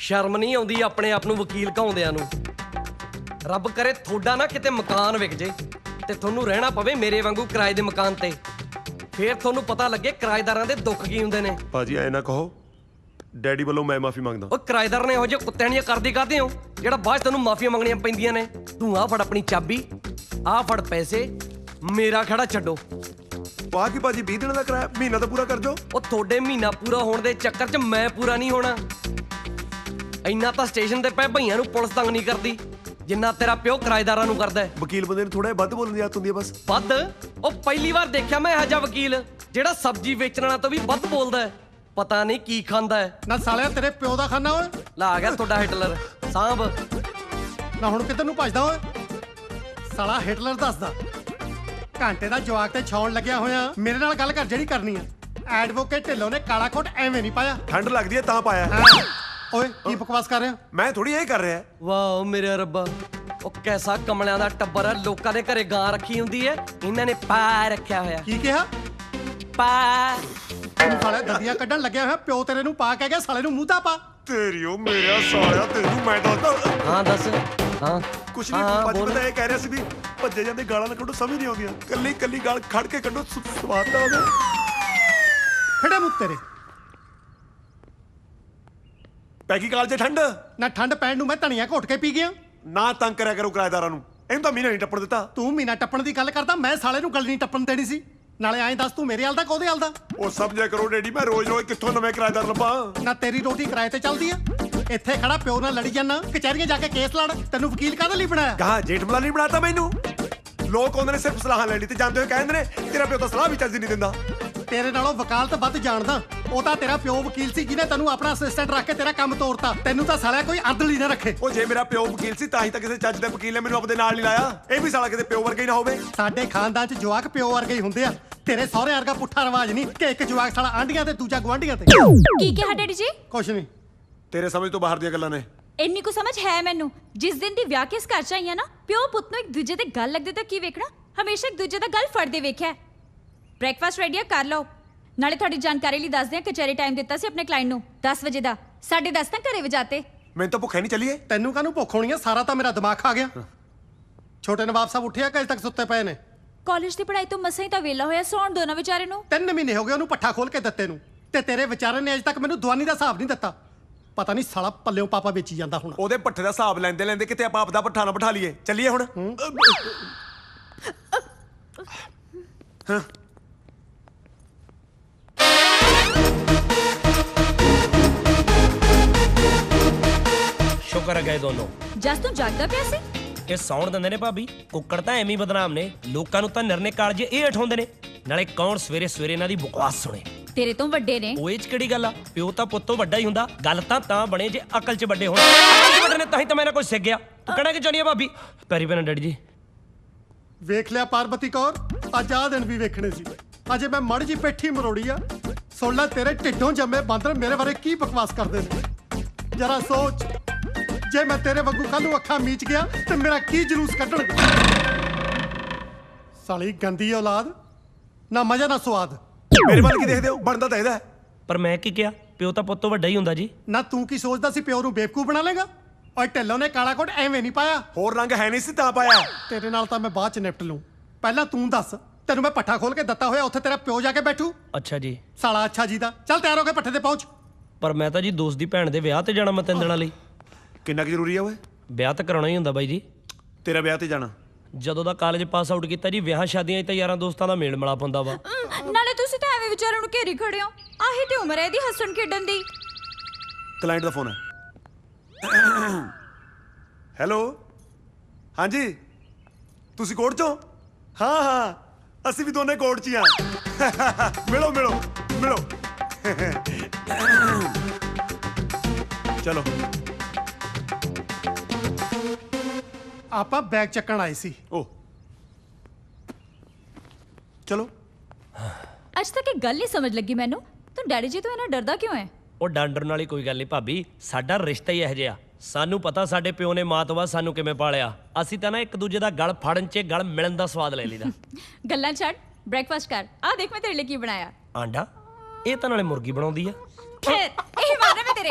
ਸ਼ਰਮ ਨਹੀਂ ਆਉਂਦੀ ਆਪਣੇ ਆਪ ਨੂੰ ਵਕੀਲ ਕਹਾਉਂਦਿਆਂ ਨੂੰ। ਰੱਬ ਕਰੇ ਤੁਹਾਡਾ ਨਾ ਕਿਤੇ ਮਕਾਨ ਵਿਕ ਜੇ ਤੇ ਤੁਹਾਨੂੰ ਰਹਿਣਾ ਪਵੇ ਮੇਰੇ ਵਾਂਗੂ ਕਿਰਾਏ ਦੇ ਮਕਾਨ ਤੇ। ਫੇਰ ਤੁਹਾਨੂੰ ਪਤਾ ਲੱਗੇ ਕਿਰਾਏਦਾਰਾਂ ਦੇ ਦੁੱਖ ਕੀ ਹੁੰਦੇ ਨੇ। ਭਾਜੀ ਐ ਨਾ ਕਹੋ, ਡੈਡੀ ਵੱਲੋਂ ਮੈਂ ਮਾਫੀ ਮੰਗਦਾ। ਉਹ ਕਿਰਾਏਦਾਰ ਨੇ ਇਹੋ ਜਿਹੇ ਕੁੱਤਿਆਂ ਦੀਆਂ ਕਰਦੇ ਹੋ ਜਿਹੜਾ ਬਾਅਦ ਤੈਨੂੰ ਮਾਫੀਆਂ ਮੰਗਣੀਆਂ ਪੈਂਦੀਆਂ ਨੇ। ਤੂੰ ਆਹ ਫੜ ਆਪਣੀ ਚਾਬੀ, ਆਹ ਫੜ ਪੈਸੇ, ਮੇਰਾ ਖੜਾ ਛੱਡੋ। ਵਾਹ ਕੀ ਭਾਜੀ 20 ਦਿਨ ਦਾ ਕਿਰਾਇਆ, ਮਹੀਨਾ ਤਾਂ ਪੂਰਾ ਕਰ ਦਿਓ। ਉਹ ਤੁਹਾਡੇ ਮਹੀਨਾ ਪੂਰਾ ਹੋਣ ਦੇ ਚੱਕਰ 'ਚ ਮੈਂ ਪੂਰਾ ਨਹੀਂ ਹੋਣਾ। ਇੰਨਾ ਤਾਂ ਸਟੇਸ਼ਨ ਤੇ ਪਏ ਭਈਆਂ ਨੂੰ ਪੁਲਿਸ ਤੰਗ ਨਹੀਂ ਕਰਦੀ ਜਿੰਨਾ ਤੇਰਾ ਪਿਓ ਕਿਰਾਏਦਾਰਾਂ ਨੂੰ ਕਰਦਾ ਹੈ। ਵਕੀਲ ਬੰਦੇ ਨੂੰ ਥੋੜਾ ਵੱਧ ਬੋਲਣ ਦੀ ਆਦਤ ਹੁੰਦੀ ਹੈ ਬਸ। ਵੱਧ? ਉਹ ਪਹਿਲੀ ਵਾਰ ਦੇਖਿਆ ਮੈਂ ਇਹੋ ਜਿਹਾ ਵਕੀਲ ਜਿਹੜਾ ਸਬਜ਼ੀ ਵੇਚਣ ਵਾਲਾ ਤੋਂ ਵੀ ਵੱਧ ਬੋਲਦਾ ਹੈ। ਪਤਾ ਨਹੀਂ ਕੀ ਖਾਂਦਾ ਹੈ। ਨਾ ਸਾਲਿਆ ਤੇਰੇ ਪਿਓ ਦਾ ਖਾਨਾ ਓਏ। ਲਾ ਆ ਗਿਆ ਤੁਹਾਡਾ ਹਿਟਲਰ ਸਾਂਭ। ਨਾ ਹੁਣ ਕਿੱਧਰ ਨੂੰ ਭੱਜਦਾ ਓਏ? ਸਾਲਾ ਹਿਟਲਰ ਦੱਸਦਾ ਘੰਟੇ ਦਾ ਜਵਾਕ ਤੇ ਛਾਉਣ ਲੱਗਿਆ ਹੋਇਆ। ਮੇਰੇ ਨਾਲ ਗੱਲ ਕਰ ਜਿਹੜੀ ਕਰਨੀ ਆ। ਐਡਵੋਕੇਟ ਢਿੱਲੋਂ ਨੇ ਕਾਲਾ ਕੋਟ ਐਵੇਂ ਨਹੀਂ ਪਾਇਆ। ਠੰਡ ਲੱਗਦੀ ਹੈ ਤਾਂ ਪਾਇਆ। ਹਾਂ। ਓਏ ਕੀ ਬਕਵਾਸ ਕਰ ਰਿਹਾ? ਮੈਂ ਥੋੜੀ ਇਹ ਕਰ ਰਿਹਾ। ਵਾਹ ਮੇਰੇ ਰੱਬਾ, ਉਹ ਕੈਸਾ ਕਮਲਿਆਂ ਦਾ ਟੱਬਰ ਹੈ। ਲੋਕਾਂ ਦੇ ਘਰੇ ਗਾਂ ਰੱਖੀ ਹੁੰਦੀ ਹੈ, ਇਹਨਾਂ ਨੇ ਪਾ ਰੱਖਿਆ ਹੋਇਆ। ਕੀ ਕਿਹਾ? ਪਾ। ਤੂੰ ਸਾਲੇ ਦੰਦੀਆਂ ਕੱਢਣ ਲੱਗਿਆ ਹੋਇਆ। ਪਿਓ ਤੇਰੇ ਨੂੰ ਪਾ ਕਹਿ ਗਿਆ, ਸਾਲੇ ਨੂੰ ਮੂੰਹ ਤਾਂ ਪਾ। ਤੇਰੀ ਉਹ ਮੇਰਾ ਸਾਲਿਆ, ਤੈਨੂੰ ਮੈਂ ਦੱਸਦਾ। ਹਾਂ ਦੱਸ। ਹਾਂ ਕੁਛ ਨਹੀਂ ਭਾਜੀ, ਪਤਾ ਇਹ ਕਹਿ ਰਿਹਾ ਸੀ ਵੀ ਭੱਜੇ ਜਾਂਦੇ ਗਾਲਾਂ ਨਾ ਕੱਢੋ, ਸਮਝ ਨਹੀਂ ਆਉਂਦੀਆਂ। ਕੱਲੀ ਕੱਲੀ ਗਾਲ ਖੜ ਕੇ ਕੱਢੋ, ਸਵਾਦ ਤਾਂ ਆਉਂਦਾ। ਖੜੇ ਮੁੱਤ ਤੇਰੇ। ਪੈ ਗਈ ਕਾਲ 'ਚ ਠੰਡ। ਨਾ ਠੰਡ ਪੈਣ ਨੂੰ ਮੈਂ ਧਨੀਆ ਘੋਟ ਕੇ ਪੀ ਗਿਆ। ਨਾ ਤੰਗ ਕਰਿਆ ਕਰੋ ਕਿਰਾਏਦਾਰਾਂ ਨੂੰ। ਇਹਨੂੰ ਤਾਂ ਮਹੀਨਾ ਨਹੀਂ ਟੱਪਣ ਦਿੱਤਾ। ਤੂੰ ਮਹੀਨਾ ਟੱਪਣ ਦੀ ਗੱਲ ਕਰਦਾ, ਮੈਂ ਸਾਲੇ ਨੂੰ ਗੱਲ ਨਹੀਂ ਟੱਪਣ ਦੇਣੀ ਸੀ। ਨਾਲੇ ਐਂ ਦੱਸ ਤੂੰ ਮੇਰੇ ਹਾਲ ਦਾ ਕੋਹਦੇ ਹਾਲ ਦਾ? ਉਹ ਸਮਝਿਆ ਕਰੋ ਡੈਡੀ, ਮੈਂ ਰੋਜ਼ ਰੋਜ਼ ਕਿੱਥੋਂ ਨਵੇਂ ਕਿਰਾਏਦਾਰ ਲੱਭਾਂ। ਨਾ ਤੇਰੀ ਰੋਟੀ ਕਿਰਾਏ ਤੇ ਚੱਲਦੀ ਆ। ਇੱਥੇ ਖੜਾ ਪਿਓ ਨਾਲ ਲੜੀ ਜਾਂਦਾ, ਕਚਹਿਰੀਆਂ ਜਾ ਕੇ ਕੇਸ ਲੜ। ਤੈਨੂੰ ਵਕੀਲ ਕਾਹਦੇ ਲਈ ਬਣਾਇਆ? ਕਹਾ ਜੇਠ ਮਲਾਨੀ ਬਣਾਤਾ ਮੈਨੂੰ। ਲੋਕ ਆਉਂਦੇ ਨੇ ਸਿਰਫ ਸਲਾਹਾਂ ਲੈਣ ਲਈ ਤੇ ਜਾਂਦੇ ਹੋਏ ਕਹਿੰਦੇ ਨੇ ਤੇਰਾ ਪਿਓ ਤਾਂ ਸਲਾਹ ਵੀ ਚੱਜ ਨਹੀਂ ਦਿੰਦਾ। ਤੇਰੇ ਨਾਲੋਂ ਵਕਾਲਤ ਵੱਧ ਜਾਣਦਾ। ਉਹ ਤਾਂ ਤੇਰਾ ਪਿਓ ਵਕੀਲ ਸੀ ਜਿਹਨੇ ਤੈਨੂੰ ਆਪਣਾ ਅਸਿਸਟੈਂਟ ਰੱਖ ਕੇ ਤੇਰਾ ਕੰਮ ਤੋਰਤਾ। ਤੈਨੂੰ ਤਾਂ ਸਾਲਿਆ ਕੋਈ ਅੰਦਲੀ ਨਾ ਰੱਖੇ। ਉਹ ਜੇ ਮੇਰਾ ਪਿਓ ਵਕੀਲ ਸੀ ਤਾਂ ਹੀ ਤਾਂ ਕਿਸੇ ਚੱਜ ਦੇ ਵਕੀਲ ਨੇ ਮੈਨੂੰ ਆਪਣੇ ਨਾਲ ਨਹੀਂ ਲਾਇਆ। ਇਹ ਵੀ ਸਾਲਾ ਕਿਤੇ ਪਿਓ ਵਰਗਾ ਹੀ ਨਾ ਹੋਵੇ। ਸਾਡੇ ਖਾਨਦਾਨ 'ਚ ਜਵਾਕ ਪਿਓ ਵਰਗੇ ਹੀ ਹੁੰਦੇ ਆ। ਤੇਰੇ ਸਹੁਰੇ ਵਰਗਾ ਪੁੱਠਾ ਰਿਵਾਜ ਨਹੀਂ ਕਿ ਇੱਕ ਜਵਾਕ ਸਾਲਾ ਆਂਢੀਆਂ ਤੇ ਦੂਜਾ ਗੁਆਂਢੀਆਂ ਤੇ। ਕੀ ਕਿਹਾ ਡੈਡੀ ਜੀ? ਕੁਛ ਨਹੀਂ। ਤੇਰੇ ਸਮਝ ਤੋਂ ਬਾਹਰ ਦੀਆਂ ਗੱਲਾਂ ਨੇ। ਇੰਨੀ ਕੁ ਸਮਝ ਹੈ ਮੈਨੂੰ। ਜਿਸ ਦਿਨ ਦੀ ਵਿਆਹ ਕੇ ਇਸ ਘਰ 'ਚ ਆਈ ਆ ਨਾ, ਪਿਓ ਪੁੱਤ ਨੂੰ ਇੱਕ ਦੂਜੇ ਤੇ ਗੱਲ ਲੱਗਦੇ ਤਾਂ ਕੀ ਵੇਖਣਾ, ਹਮੇਸ਼ਾ ਇੱਕ ਦੂਜੇ ਦਾ ਗੱਲ ਫੜਦੇ ਵੇਖਿਆ। ਬ੍ਰੇਕਫਾਸਟ ਰੈਡੀ ਆ, ਕਰ ਲਓ। ਨਾਲੇ ਤੁਹਾਡੀ ਜਾਣਕਾਰੀ ਲਈ ਦੱਸਦੇ ਆ, ਕਚਹਿਰੀ ਟਾਈਮ ਦਿੱਤਾ ਸੀ ਆਪਣੇ ਕਲਾਇੰਟ ਨੂੰ 10 ਵਜੇ ਦਾ। 10:30 ਤਾਂ ਘਰੇ ਵਜਾਤੇ। ਮੈਨੂੰ ਤਾਂ ਭੁੱਖ ਨਹੀਂ ਚੱਲੀਏ। ਤੈਨੂੰ ਕਾਹਨੂੰ ਭੁੱਖ ਹੋਣੀ ਆ? ਸਾਰਾ ਤਾਂ ਮੇਰਾ ਦਿਮਾਗ ਖਾ ਗਿਆ। ਛੋਟੇ ਨਵਾਬ ਸਾਹਿਬ ਉੱਠਿਆ ਕਿ ਅਜੇ ਤੱਕ ਸੁੱਤੇ ਪਏ ਨੇ? ਕਾਲਜ ਦੀ ਪੜ੍ਹਾਈ ਤੋਂ ਮਸਾਂ ਹੀ ਤਾਂ ਵੇਲਾ ਹੋਇਆ। ਸੌਣ ਦੋ ਨਾ ਵਿਚਾਰੇ ਨੂੰ। 3 ਮਹੀਨੇ ਹੋ ਗਏ ਉਹਨੂੰ ਪੱਠਾ ਖੋਲ ਕੇ ਦਿੱਤੇ ਨੂੰ, ਤੇ ਤੇਰੇ ਵਿਚਾਰੇ ਨੇ ਅਜੇ ਤੱਕ ਮੈਨੂੰ ਦਵਾਨੀ ਦਾ ਹਿਸਾਬ ਨਹੀਂ ਦਿੱਤਾ। ਪਤਾ ਨਹੀਂ ਸਾਲਾ ਪੱਲਿਓਂ ਪਾਪਾ ਵੇਚੀ ਜਾਂਦਾ ਹੁਣ। ਉਹਦੇ ਪੱਠੇ ਦਾ ਹਿਸਾਬ ਲੈਂਦੇ ਲੈਂਦੇ ਕਿਤੇ ਆਪਾਂ ਆਪਦਾ ਪੱਠਾ ਨਾ ਬਿਠਾ ਲਈਏ। ਚੱਲੀਏ ਹੁਣ। ਸ਼ੁਕਰ ਹੈ ਗਏ ਦੋਨੋਂ। ਜਸ ਤੂੰ ਜਾਗਦਾ ਪਿਆ ਸੀ? ਇਹ ਸੌਣ ਦਿੰਦੇ ਨੇ ਭਾਬੀ। ਕੁੱਕੜ ਤਾਂ ਐਵੇਂ ਹੀ ਬਦਨਾਮ ਨੇ। ਲੋਕਾਂ ਨੂੰ ਤਾਂ ਨਿਰਣੇ ਕਾਲਜੇ ਇਹ ਉਠਾਉਂਦੇ ਨੇ। ਨਾਲੇ ਕੌਣ ਸਵੇਰੇ ਸਵੇਰੇ ਇਹਨਾਂ ਦੀ ਬਕਵਾਸ ਸੁਣੇ। ਤੇਰੇ ਤੋਂ ਵੱਡੇ ਨੇ। ਉਹ ਇਹ ਚ ਕਿਹੜੀ ਗੱਲ ਆ? ਪਿਓ ਤਾਂ ਪੁੱਤ ਤੋਂ ਵੱਡਾ ਹੀ ਹੁੰਦਾ। ਗੱਲ ਤਾਂ ਬਣੇ ਜੇ ਅਕਲ 'ਚ ਵੱਡੇ ਹੋਣ। ਅਕਲ 'ਚ ਵੱਡੇ ਨੇ ਤਾਂ ਹੀ ਤਾਂ ਮੈਂ ਨਾ ਕੁਝ ਸਿੱਖ ਗਿਆ। ਤੂੰ ਕਹਿਣਾ ਕਿ ਚਾਹੁੰਦੀ ਆ ਭਾਬੀ? ਪੈਰੀ ਪੈਣਾ ਡੈਡੀ ਜੀ। ਵੇਖ ਲਿਆ ਪਾਰਵਤੀ ਕੌਰ, ਅੱਜ ਆਹ ਦਿਨ ਵੀ ਵੇਖਣੇ ਸੀ। ਅਜੇ ਮੈਂ ਮੜ ਜੀ ਪੇਠੀ ਮਰੋੜੀ ਆ। ਸੁਣ ਲੈ, ਤੇਰੇ ਢਿੱਡੋਂ ਜੰਮੇ ਬਾਂਦਰ ਮੇਰੇ ਬਾਰੇ ਕੀ ਬਕਵਾਸ ਕਰਦੇ ਨੇ। ਜਰਾ ਸੋਚ, ਜੇ ਮੈਂ ਤੇਰੇ ਵਾਂਗੂ ਕੱਲ ਨੂੰ ਅੱਖਾਂ ਮੀਚ ਗਿਆ ਤੇ ਮੇਰਾ ਕੀ ਜਲੂਸ ਕੱਢਣਗੇ। ਸਾਲੀ ਗੰਦੀ ਔਲਾਦ, ਨਾ ਮਜ਼ਾ ਨਾ ਸਵਾਦ। ਮੇਰੇ ਵੱਲ ਕੀ ਦੇਖਦੇ ਹੋ? ਬਣਦਾ ਤਾਂ ਇਹਦਾ। ਪਰ ਮੈਂ ਕੀ ਕਿਹਾ? ਪਿਓ ਤਾਂ ਪੁੱਤ ਤੋਂ ਵੱਡਾ ਹੀ ਹੁੰਦਾ ਜੀ। ਨਾ ਤੂੰ ਕੀ ਸੋਚਦਾ ਸੀ ਪਿਓ ਨੂੰ ਬੇਵਕੂਫ ਬਣਾ ਲੇਗਾ? ਓਏ ਢਿੱਲੋਂ ਨੇ ਕਾਲਾ ਕੋਟ ਐਵੇਂ ਨਹੀਂ ਪਾਇਆ। ਹੋਰ ਰੰਗ ਹੈ ਨਹੀਂ ਸੀ ਤਾਂ ਪਾਇਆ। ਤੇਰੇ ਨਾਲ ਤਾਂ ਮੈਂ ਬਾਅਦ ਚ ਨਿਪਟ ਲੂੰ। ਪਹਿਲਾਂ ਤੂੰ ਦੱਸ, ਤੈਨੂੰ ਮੈਂ ਪੱਠਾ ਖੋਲ ਕੇ ਦਿੱਤਾ ਹੋਇਆ ਉੱਥੇ ਤੇਰਾ ਪਿਓ ਜਾ ਕੇ ਬੈਠੂ? ਅੱਛਾ ਜੀ। ਸਾਲਾ ਅੱਛਾ ਜੀ ਦਾ। ਚੱਲ ਤਿਆਰ ਹੋ ਕੇ ਪੱਠੇ ਤੇ ਪਹੁੰਚ। ਪਰ ਮੈਂ ਤਾਂ ਜੀ ਦੋਸਤ ਦੀ ਭੈਣ ਦੇ ਵਿਆਹ ਤੇ ਜਾਣਾ ਮੈਂ 3 ਦਿਨਾਂ ਲਈ। ਕਿੰਨਾ ਕੁ ਜ਼ਰੂਰੀ ਆ ਓਏ? ਵਿਆਹ ਤਾਂ ਕਰਾਉਣਾ ਹੀ ਹੁੰਦਾ ਬਾਈ ਜੀ। ਤੇਰਾ ਵਿਆਹ ਤੇ ਜਾਣਾ? ਜਦੋਂ ਦਾ ਕਾਲਜ ਪਾਸ ਆਊਟ ਕੀਤਾ ਜੀ, ਵਿਆਹਾਂ ਸ਼ਾਦੀਆਂ 'ਚ ਤਾਂ ਯਾਰਾਂ ਦੋਸਤਾਂ ਦਾ ਮੇਲ ਮਿਲਾਪ ਹੁੰਦਾ ਵਾ। ਨਾਲੇ ਤੁਸੀਂ ਤਾਂ ਐਵੇਂ ਵਿਚਾਰਿਆਂ ਨੂੰ ਘੇਰੀ ਖੜੇ ਹੋ। ਆਹੀ ਤੇ ਉਮਰ ਹੈ ਇਹਦੀ ਹੱਸਣ ਖੇਡਣ ਦੀ। ਕਲਾਇੰਟ ਦਾ ਫੋਨ ਹੈ। ਹੈਲੋ, ਹਾਂਜੀ, ਤੁਸੀਂ ਕੋਰਟ 'ਚੋਂ? ਹਾਂ ਹਾਂ, ਅਸੀਂ ਵੀ ਦੋਨੇ ਕੋਰਟ 'ਚ ਹੀ ਆ। ਮਿਲੋ ਮਿਲੋ ਮਿਲੋ। ਚਲੋ। ਆਪਾਂ ਬੈਗ ਚੱਕਣ ਆਏ ਸੀ। ਓ ਚਲੋ। ਅੱਜ ਤੱਕ ਇਹ ਗੱਲ ਨਹੀਂ ਸਮਝ ਲੱਗੀ ਮੈਨੂੰ, ਤੂੰ ਡੈਡੀ ਜੀ ਤੋਂ ਇੰਨਾ ਡਰਦਾ ਕਿਉਂ ਹੈ? ਉਹ ਡਾਂਡਰਨ ਵਾਲੀ ਕੋਈ ਗੱਲ ਨਹੀਂ ਭਾਬੀ। ਸਾਡਾ ਰਿਸ਼ਤਾ ਹੀ ਇਹੋ ਜਿਹਾ। ਸਾਨੂੰ ਪਤਾ ਸਾਡੇ ਪਿਓ ਨੇ ਮਾਂ ਤੋਂ ਬਾਅਦ ਸਾਨੂੰ ਕਿਵੇਂ ਪਾਲਿਆ। ਅਸੀਂ ਤਾਂ ਨਾ ਇੱਕ ਦੂਜੇ ਦਾ ਗਲ ਫੜਨ 'ਚ ਗਲ ਮਿਲਣ ਦਾ ਸਵਾਦ ਲੈ ਲਈਦਾ। ਗੱਲਾਂ ਛੱਡ, ਬ੍ਰੇਕਫਾਸਟ ਕਰ। ਆਹ ਦੇਖ ਮੈਂ ਤੇਰੇ ਲਈ ਕੀ ਬਣਾਇਆ। ਆਂਡਾ? ਇਹ ਤਾਂ ਨਾਲੇ ਮੁਰਗੀ ਬਣਾਉਂਦੀ ਆ। ਖੈਰ ਇਹ ਮਾਰੇ ਮੈਂ ਤੇਰੇ।